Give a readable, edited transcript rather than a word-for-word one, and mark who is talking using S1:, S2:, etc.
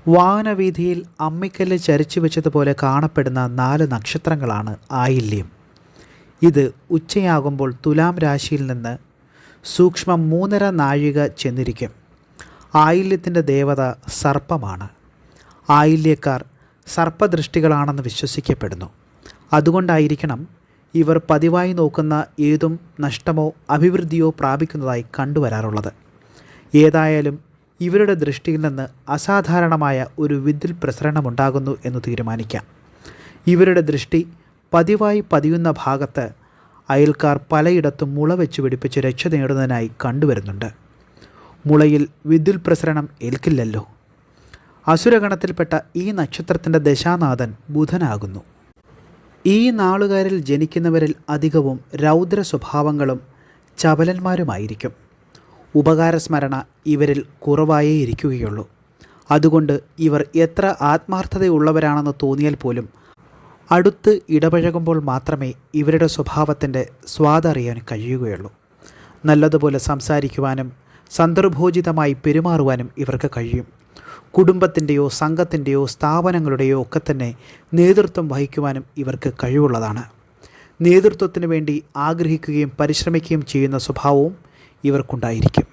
S1: വാഹനവീഥിയിൽ അമ്മിക്കല്ല് ചരിച്ചു വെച്ചതുപോലെ കാണപ്പെടുന്ന 4 നക്ഷത്രങ്ങളാണ് ആയില്യം. ഇത് ഉച്ചയാകുമ്പോൾ തുലാം രാശിയിൽ നിന്ന് സൂക്ഷ്മം 3.5 നാഴിക ചെന്നിരിക്കും. ആയില്യത്തിൻ്റെ ദേവത സർപ്പമാണ്. ആയില്യക്കാർ സർപ്പദൃഷ്ടികളാണെന്ന് വിശ്വസിക്കപ്പെടുന്നു. അതുകൊണ്ടായിരിക്കണം ഇവർ പതിവായി നോക്കുന്ന ഏതും നഷ്ടമോ അഭിവൃദ്ധിയോ പ്രാപിക്കുന്നതായി കണ്ടുവരാറുള്ളത്. ഏതായാലും ഇവരുടെ ദൃഷ്ടിയിൽ നിന്ന് അസാധാരണമായ ഒരു വിദ്യുൽ പ്രസരണമുണ്ടാകുന്നു എന്ന് തീരുമാനിക്കാം. ഇവരുടെ ദൃഷ്ടി പതിവായി പതിയുന്ന ഭാഗത്ത് അയൽക്കാർ പലയിടത്തും മുള വെച്ച് പിടിപ്പിച്ച് രക്ഷ നേടുന്നതിനായി കണ്ടുവരുന്നുണ്ട്. മുളയിൽ വിദ്യുൽ പ്രസരണം ഏൽക്കില്ലല്ലോ. അസുരഗണത്തിൽപ്പെട്ട ഈ നക്ഷത്രത്തിൻ്റെ ദശാനാഥൻ ബുധനാകുന്നു. ഈ നാളുകാരിൽ ജനിക്കുന്നവരിൽ അധികവും രൗദ്ര സ്വഭാവങ്ങളും ചപലന്മാരുമായിരിക്കും. ഉപകാരസ്മരണ ഇവരിൽ കുറവായേ ഇരിക്കുകയുള്ളൂ. അതുകൊണ്ട് ഇവർ എത്ര ആത്മാർത്ഥതയുള്ളവരാണെന്ന് തോന്നിയാൽ പോലും അടുത്ത് ഇടപഴകുമ്പോൾ മാത്രമേ ഇവരുടെ സ്വഭാവത്തിൻ്റെ സ്വാദറിയാൻ കഴിയുകയുള്ളൂ. നല്ലതുപോലെ സംസാരിക്കുവാനും സന്ദർഭോചിതമായി പെരുമാറുവാനും ഇവർക്ക് കഴിയും. കുടുംബത്തിൻ്റെയോ സംഘത്തിൻ്റെയോ സ്ഥാപനങ്ങളുടെയോ ഒക്കെ തന്നെ നേതൃത്വം വഹിക്കുവാനും ഇവർക്ക് കഴിവുള്ളതാണ്. നേതൃത്വത്തിനു വേണ്ടി ആഗ്രഹിക്കുകയും പരിശ്രമിക്കുകയും ചെയ്യുന്ന സ്വഭാവവും ഇവർക്കുണ്ടായിരിക്കും.